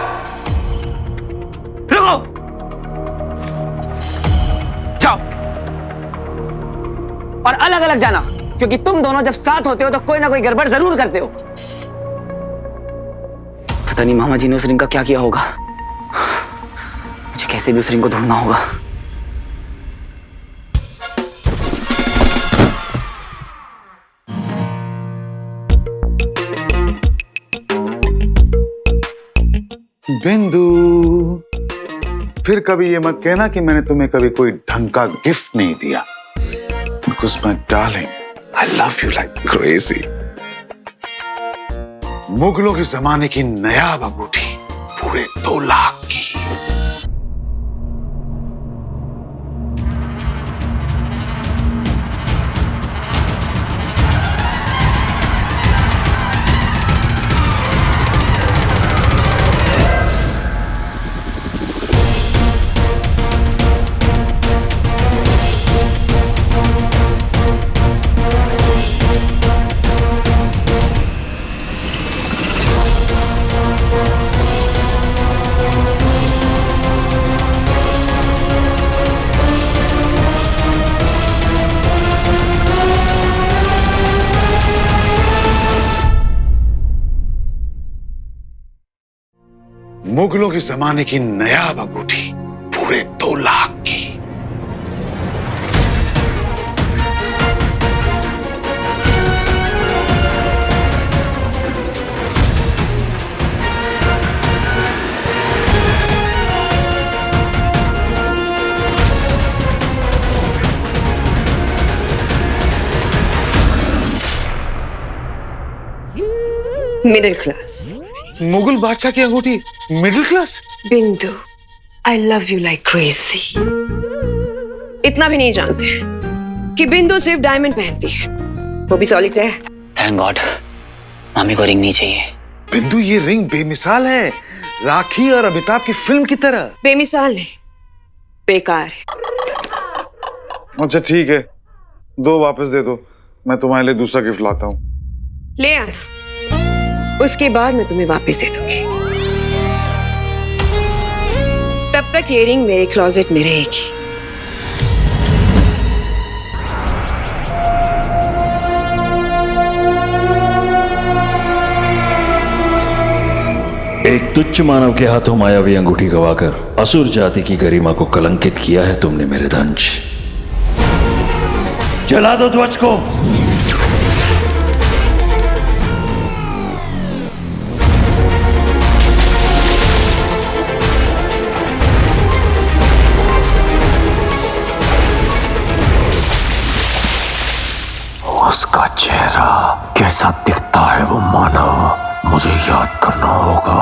रुको, जाओ और अलग अलग जाना, क्योंकि तुम दोनों जब साथ होते हो तो कोई ना कोई गड़बड़ जरूर करते हो। पता नहीं मामा जी ने उस रिंग का क्या किया होगा। मुझे कैसे भी उस रिंग को ढूंढना होगा। बिंदु, फिर कभी ये मत कहना कि मैंने तुम्हें कभी कोई ढंग का गिफ्ट नहीं दिया। Because my darling, I love you like crazy. मुगलों के जमाने की नायाब अंगूठी, पूरे 2 लाख की। मुगलों के जमाने की नायाब अंगूठी, पूरे 2 लाख की। Middle class. मुगल बादशाह की अंगूठी मिडिल क्लास? बिंदु, I love you like crazy. इतना भी नहीं जानते कि बिंदु सिर्फ डायमंड पहनती है, वो भी सॉलिटेयर। थैंक गॉड, मामी को रिंग नहीं चाहिए। बिंदु, ये रिंग बेमिसाल है, राखी और अमिताभ की फिल्म की तरह। बेमिसाल नहीं, बेकार है। अच्छा ठीक है, 2 वापस दे दो, मैं तुम्हारे लिए दूसरा गिफ्ट लाता हूँ। ले आना, उसके बाद मैं तुम्हें वापस दे दूंगी। तब तक ये रिंग मेरे क्लोजेट में रहेगी। एक तुच्छ मानव के हाथों मायावी अंगूठी गवाकर असुर जाति की गरिमा को कलंकित किया है तुमने मेरे दंश। जला दो ध्वज को। उसका चेहरा कैसा दिखता है वो मानव, मुझे याद करना होगा।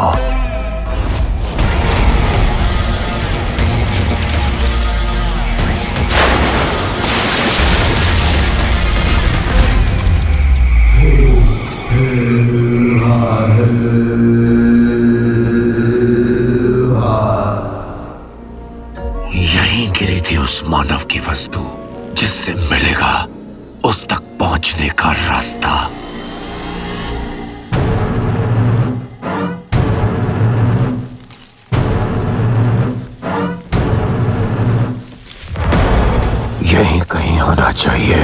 यहीं गिरी थी उस मानव की वस्तु जिससे मिलेगा उस तक पहुंचने का रास्ता। यहीं कहीं होना चाहिए।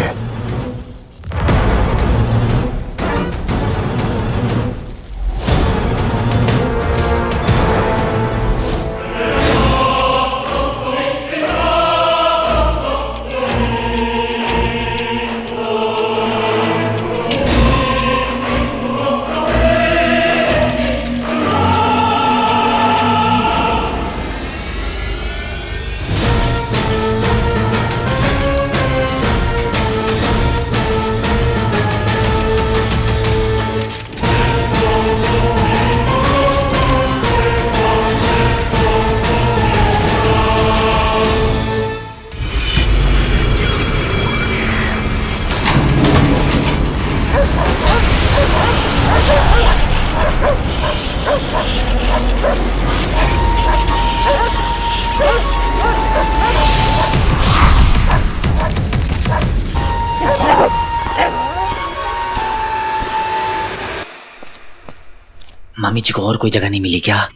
मामी जी को और कोई जगह नहीं मिली क्या?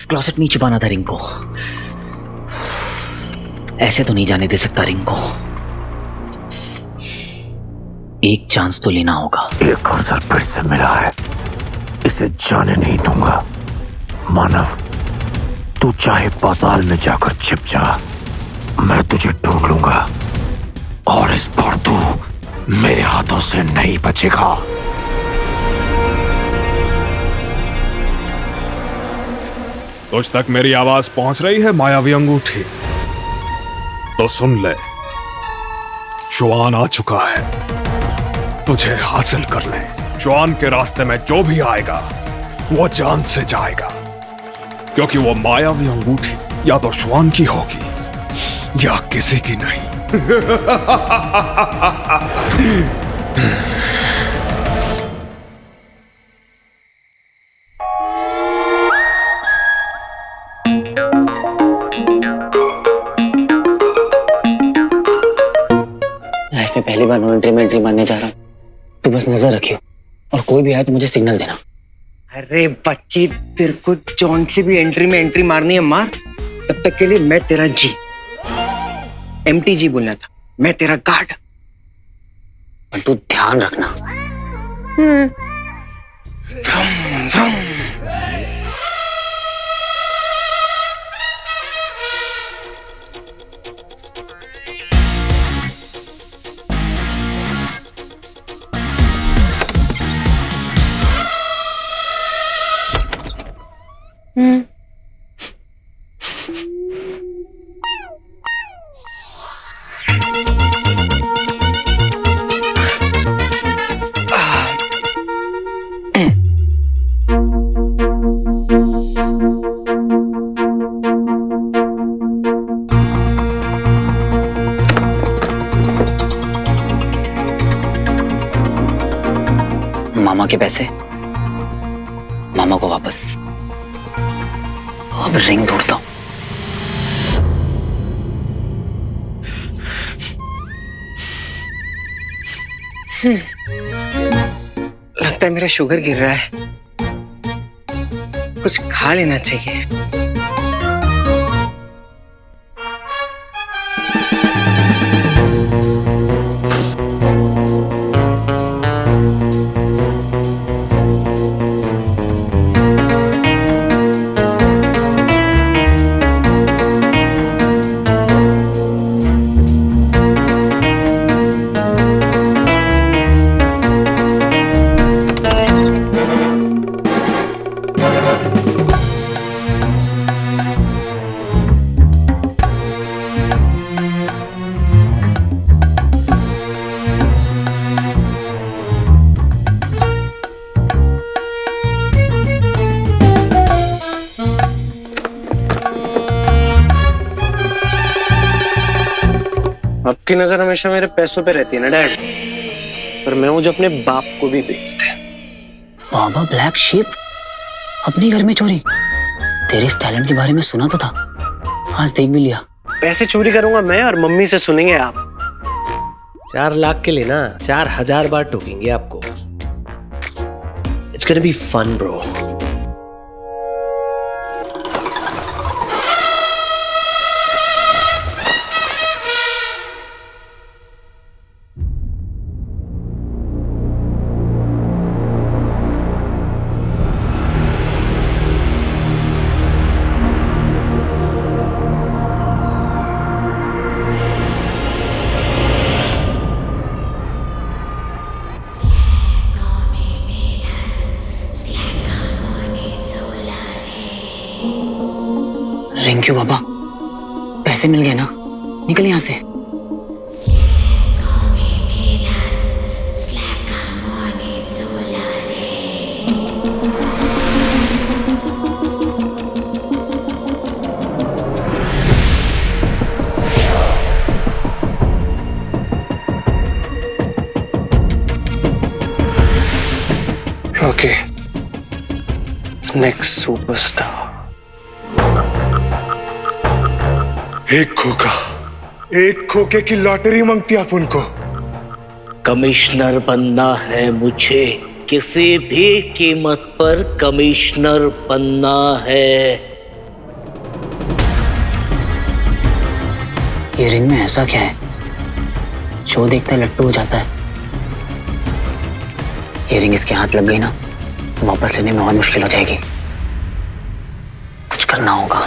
क्लोसेट में ही छुपाना था रिंग को। ऐसे तो नहीं जाने दे सकता रिंग को। एक चांस तो लेना होगा। एक अवसर फिर से मिला है, इसे जाने नहीं दूंगा। मानव, तू चाहे पाताल में जाकर छिप जा, मैं तुझे ढूंढ लूंगा और इस बार तू मेरे हाथों से नहीं बचेगा। तुझ तक मेरी आवाज पहुंच रही है मायावी अंगूठी? तो सुन ले, शुआन आ चुका है, तुझे हासिल कर ले। शुआन के रास्ते में जो भी आएगा वो जान से जाएगा, क्योंकि वो मायावी अंगूठी या तो शुआन की होगी या किसी की नहीं। लाइफ में पहली बार नो एंट्री में एंट्री मारने जा रहा हूँ, तो बस नजर रखियो और कोई भी आए तो मुझे सिग्नल देना। अरे बच्ची, तेरे को जौन सी भी एंट्री में एंट्री मारनी है मार, तब तक के लिए मैं तेरा जी, MTG बोलना था, मैं तेरा गार्ड। पर तू ध्यान रखना। Vroom, vroom. मामा के पैसे मामा को वापस। अब रिंग ढूंढता हूं। लगता है मेरा शुगर गिर रहा है, कुछ खा लेना चाहिए। आपकी नजर हमेशा मेरे पैसों पे रहती है ना डैड, पर मैं मुझे अपने बाप को भी बेचते। बाबा ब्लैक शीप, अपने घर में चोरी। तेरे इस टैलेंट के बारे में सुना तो था, आज देख भी लिया। पैसे चोरी करूंगा मैं और मम्मी से सुनेंगे आप। 4 लाख के लिए ना 4000 बार ठोकेंगे आपको। It's gonna be fun bro. Rinku Baba, पैसे मिल गए ना, निकल यहां से। Okay, next superstar. एक खोखे की लॉटरी मांगती आप उनको। कमिश्नर बनना है मुझे, किसी भी कीमत पर कमिश्नर बनना है। ये रिंग में ऐसा क्या है, जो देखता है लट्टू हो जाता है। ये रिंग इसके हाथ लग गई ना, वापस लेने में और मुश्किल हो जाएगी। कुछ करना होगा।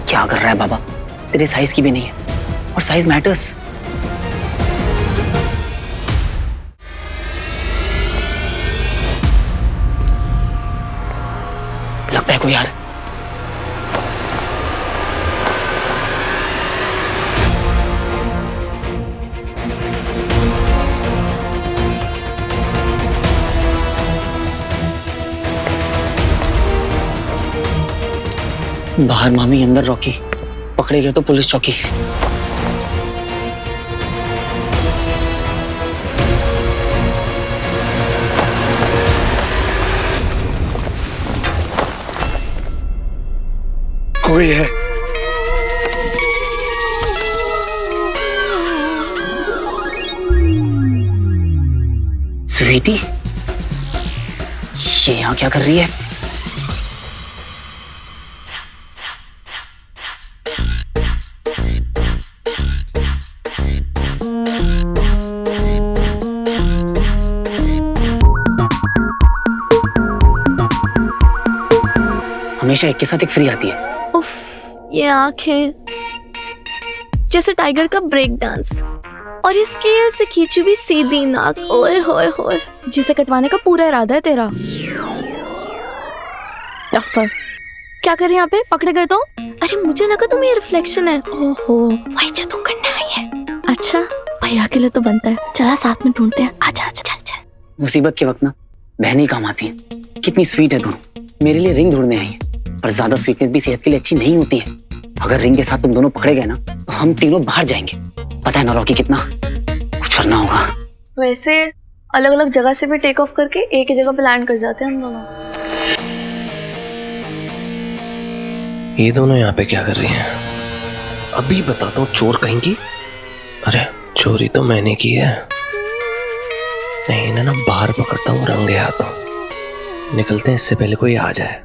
क्या कर रहा है बाबा, तेरे साइज की भी नहीं है, और साइज मैटर्स। लगता है कोई यार। बाहर मामी, अंदर रॉकी। पकड़े गए तो पुलिस चौकी। कोई है। स्वीटी, ये यहां क्या कर रही है? हमेशा एक के साथ एक फ्री आती है। उफ, ये आंखें जैसे टाइगर का ब्रेक डांस, और ये स्केल से खींची हुई सीधी नाक। ओए होए होए, जिसे कटवाने का पूरा इरादा है तेरा। टफर, क्या कर रहे हैं यहाँ पे? पकड़े गए तो? अरे मुझे लगा तुम्हें ये रिफ्लेक्शन है। ओहो, वही जो तू करने आई है। अच्छा, भैया के लिए तो बनता है। चला साथ में ढूंढते हैं। आजा आजा, चल चल। मुसीबत के वक्त ना बहनें काम आती हैं। कितनी स्वीट है दोनों, मेरे लिए रिंग ढूंढने आई है। पर ज्यादा स्वीटनेस भी सेहत के लिए अच्छी नहीं होती है। अगर रिंग के साथ तुम दोनों पकड़े गए ना तो हम तीनों बाहर जाएंगे। पता है ना रॉकी, कितना कुछ करना होगा। वैसे अलग अलग जगह से भी टेक ऑफ करके एक ही जगह पे लैंड कर जाते हैं हम दोनों। ये दोनों यहाँ पे क्या कर रही हैं? अभी बताता हूँ चोर कहेंगी। अरे चोरी तो मैंने की है। नहीं इन्हें ना बाहर पकड़ता हूँ रंगे हाथों। निकलते हैं इससे पहले कोई आ जाए।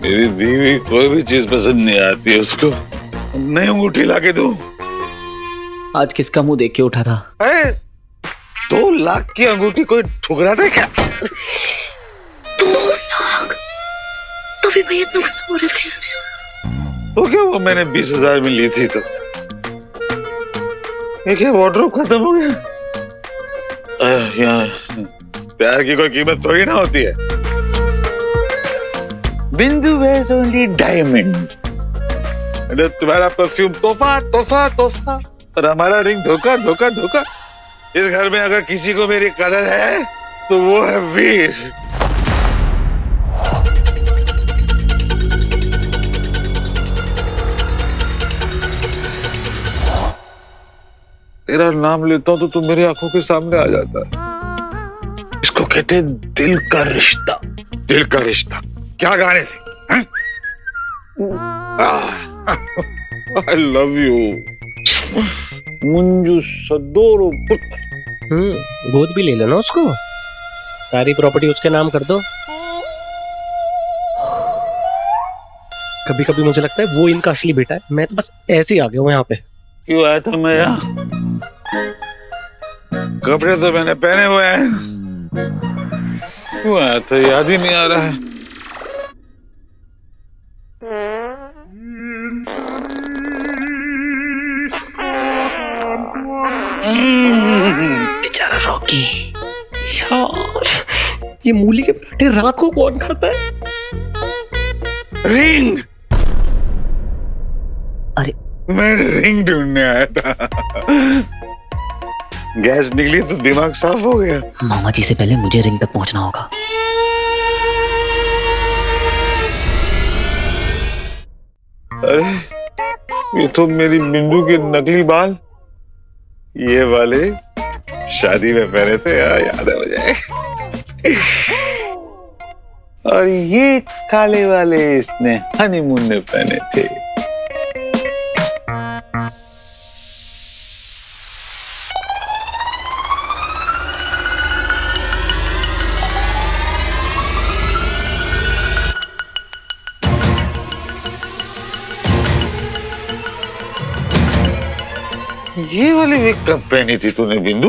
मेरी दी हुई कोई भी चीज पसंद नहीं आती है उसको। नई अंगूठी लाके दूं? आज किसका मुंह देख के उठा था? अरे 2 लाख की अंगूठी कोई ठुकरा था क्या? 2 लाख? तो फिर भैया इतना गुस्सा हो रहे थे? तो क्या वो मैंने 20,000 में ली थी तो ये क्या वार्डरोब खत्म हो गया? यहाँ प्यार की कोई कीमत थोड़ी ना होती है। बिंदु wears only diamonds। तुम्हारा परफ्यूम तोहफा तोहफा तोहफा और हमारा रिंग धोखा धोखा धोखा। इस घर में अगर किसी को मेरी कदर है तो वो है वीर। तेरा नाम लेता हूं तो तू मेरी आंखों के सामने आ जाता है। इसको कहते हैं दिल का रिश्ता। दिल का रिश्ता क्या गाने थे? I love you मुंजू सदोरो पुत्र। गोद भी ले लेना उसको। सारी प्रॉपर्टी उसके नाम कर दो। कभी कभी मुझे लगता है वो इनका असली बेटा है। मैं तो बस ऐसे ही आ गया हूँ यहाँ पे। क्यों आया था मैं यहाँ? कपड़े तो मैंने पहने हुए हैं। क्यों आया था याद ही नहीं आ रहा है। बेचारा रॉकी यार, ये मूली के पराठे रात को कौन खाता है? रिंग। अरे मैं रिंग ढूंढने आया था। गैस निकली तो दिमाग साफ हो गया। मामा जी से पहले मुझे रिंग तक पहुंचना होगा। अरे ये तो मेरी बिंदु के नकली बाल। ये वाले शादी में पहने थे, याद है मुझे। और ये काले वाले इसने हनीमून में पहने थे। ये वाली विग कब पहनी थी तूने बिंदु?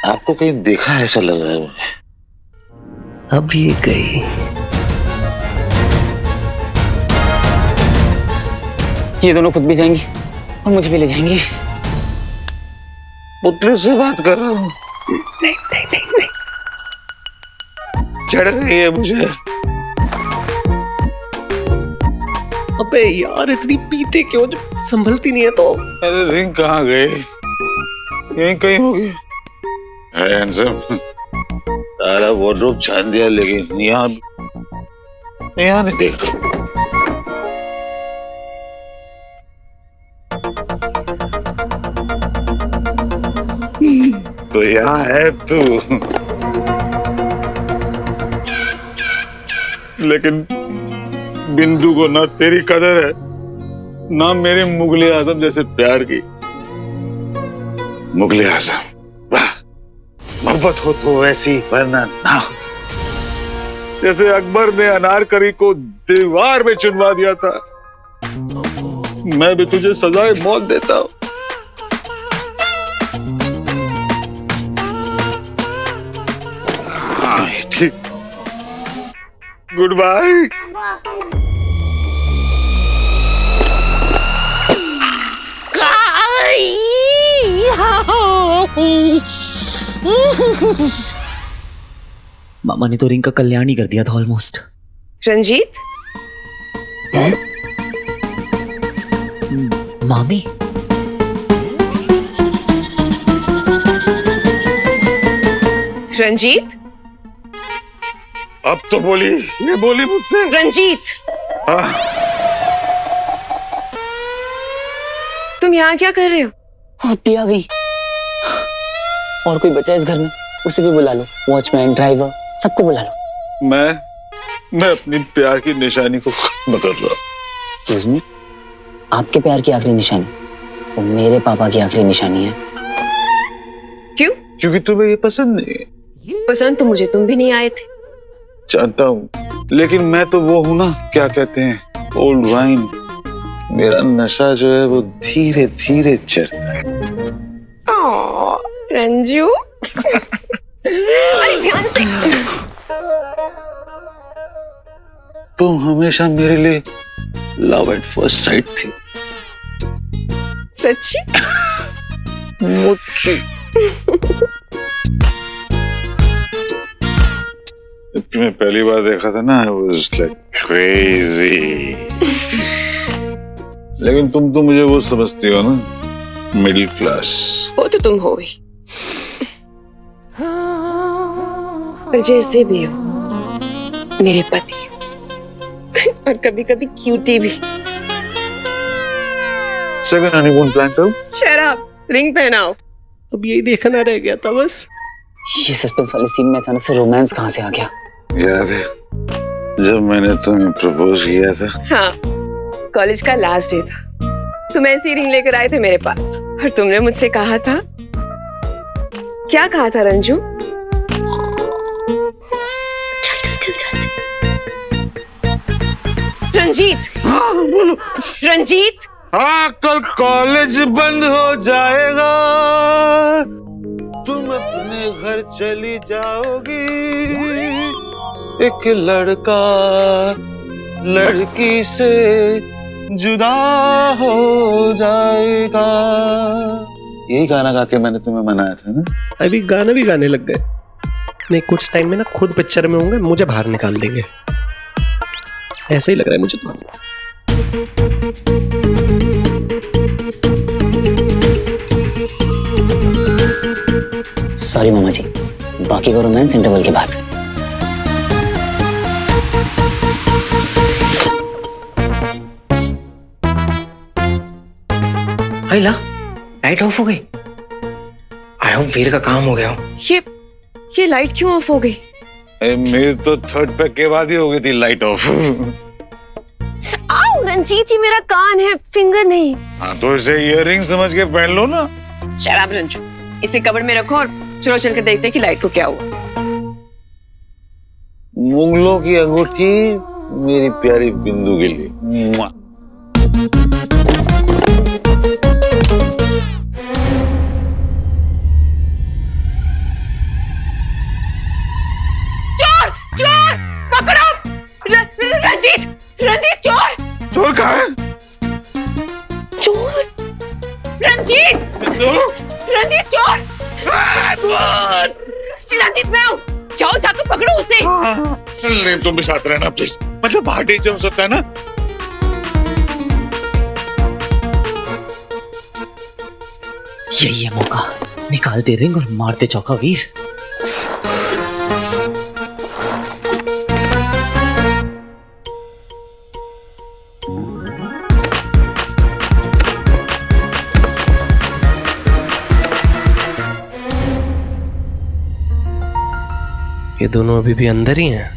आपको कहीं देखा ऐसा लग रहा है मुझे। अब ये गई। ये दोनों खुद भी जाएंगी और मुझे भी ले जाएंगी। पुतले से बात कर रहा हूँ। नहीं नहीं नहीं नहीं। चढ़ रही है मुझे। अबे यार इतनी पीते क्यों जो संभलती नहीं है तो? अरे रिंग कहाँ गए? यहीं कहीं होगी। हैंडसम सारा वार्डरोब छान दिया लेकिन यहाँ नहीं देखा। तो यहाँ है तू। लेकिन बिंदु को ना तेरी कदर है ना मेरे मुगले आजम जैसे प्यार की। मुगले आजम वाह, मोहब्बत हो तो ऐसी वरना ना हो। जैसे अकबर ने अनारकली को दीवार में चुनवा दिया था, मैं भी तुझे सजाए मौत देता हूं। Good bye. मामा ने तो रिंग का कल्याण ही कर दिया था ऑलमोस्ट। रंजीत, मामी, रंजीत, अब तो बोली, ये बोली मुझसे। रंजीत, हाँ। तुम यहाँ क्या कर रहे हो? अभी आ गई। और कोई बचा इस घर में, उसे भी बुला लो, वॉचमैन, ड्राइवर, सबको बुला लो। मैं अपनी प्यार की निशानी को खत्म कर रहा हूँ। एक्सक्यूज मी, आपके प्यार की आखिरी निशानी वो मेरे पापा की आखिरी निशानी है। क्यों? क्योंकि तुम्हें ये पसंद नहीं है। पसंद तो मुझे तुम भी नहीं आए थे। जानता हूँ, लेकिन मैं तो वो हूँ ना, क्या कहते हैं, ओल्ड वाइन। मेरा नशा जो है वो धीरे धीरे चढ़ता है। रंजू, अरे ध्यान से। तुम हमेशा मेरे लिए लव एट फर्स्ट साइट थी। सच्ची? मुझे तुम्हें पहली बार देखा था ना, I was like crazy। लेकिन तुम तो मुझे वो समझती हो ना, मिडिल क्लास। वो तो तुम हो ही, पर जैसे भी हो मेरे पति हो, और कभी कभी क्यूटी भी। सेकंड हनीमून प्लान करो। शराब, रिंग पहनाओ। अब यही देखना रह गया था बस। ये सस्पेंस वाले सीन में अचानक से रोमांस कहाँ से आ गया? याद है जब मैंने तुम्हें प्रपोज किया था? हाँ, कॉलेज का लास्ट डे था। तुम ऐसी रिंग लेकर आए थे मेरे पास, और तुमने मुझसे कहा था, क्या कहा था रंजू? रंजीत, बोलो। रंजीत, हाँ, कल कॉलेज बंद हो जाएगा, तुम अपने घर चली जाओगी, एक लड़का लड़की से जुदा हो जाएगा। यही गाना गा के मैंने तुम्हें मनाया था ना। अभी गाना भी गाने लग गए। नहीं, कुछ टाइम में ना खुद पिक्चर में होंगे, मुझे बाहर निकाल देंगे। ऐसा ही लग रहा है मुझे तो। सॉरी मामा जी, बाकी का रोमांस इंटरवल के बाद। आइला, लाइट ऑफ हो गई। आई होप वीर का काम हो गया हो। ये लाइट क्यों ऑफ हो गई? मेरी तो थर्ड पैक के बाद ही हो गई थी लाइट ऑफ। आओ रंजीत, ये मेरा कान है, फिंगर नहीं। हाँ, तो इसे इयररिंग समझ के पहन लो ना। शराब रंजू, इसे कबर्ड में रखो और चलो चल के देखते हैं कि लाइट को क्या हुआ। मुंगलों की अंगूठी मेरी प्यारी बिंदु के लिए। मुआ। चोर, चोर, पकड़ो! रंजीत, रंजीत, चोर! चोर कहाँ है? चोर! रंजीत! रंजीत, चोर! रंजीत, मैं हूँ। जाओ, जाकर पकड़ो उसे। नहीं, तुम भी साथ रहना प्लीज। मतलब बाहर डेंजर हो सकता है ना। यही है मौका, निकाल दे रिंग और मार दे चौका वीर। ये दोनों अभी भी अंदर ही हैं।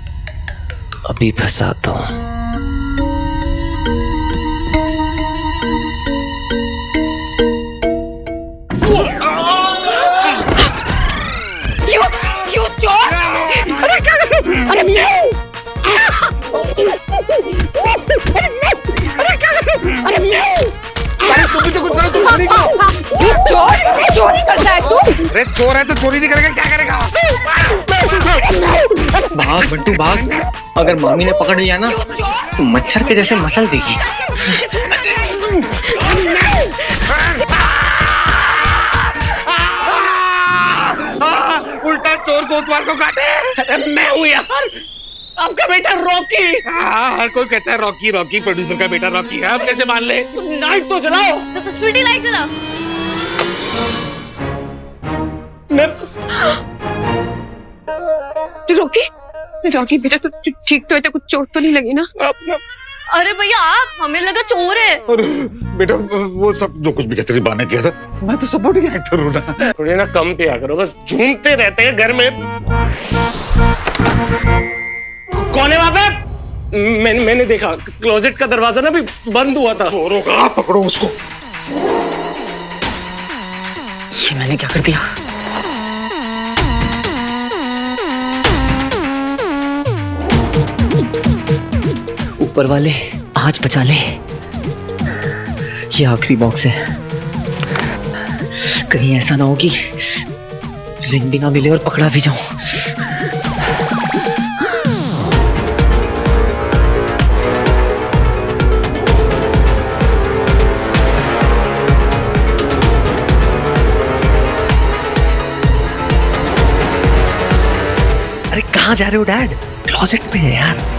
अभी फंसाता हूं। You चोर! अरे क्या? अरे मैं! अरे मैं! अरे तुम भी तो कुछ करो, तुम चोरी करो। ये चोर! चोरी करता है तू? अरे चोर है तो चोरी नहीं करेगा, क्या करेगा? भाग बंटू भाग, अगर मामी ने पकड़ लिया ना तो मच्छर के जैसे मसल देगी। उल्टा चोर कोतवाल को काटे। मैं हूँ यार, आपका बेटा रॉकी। हाँ, हर कोई कहता है रॉकी रॉकी, प्रोड्यूसर का बेटा रॉकी है। आप कैसे मान ले? लाइट तो जलाओ। तो स्वीटी लाइट जलाओ। रॉकी रॉकी बेटा तो ठीक तो है, तो कुछ चोट तो नहीं लगी ना? अरे भैया आप, हमें लगा चोर है। बेटा वो सब जो कुछ भी तेरी बा ने किया था, मैं तो सपोर्टिंग एक्टर हूँ ना। थोड़ी ना कम किया करो, बस झूमते रहते हैं घर में। कौन है वहां पे? मैंने देखा क्लोजेट का दरवाजा ना भी बंद हुआ था। चोरों का पकड़ो उसको। ये मैंने क्या कर दिया? ऊपर वाले आज बचा ले, ये आखिरी बॉक्स है। कहीं ऐसा ना हो कि रिंग भी ना मिले और पकड़ा भी जाऊं। अरे कहाँ जा रहे हो डैड? क्लोजेट में है यार।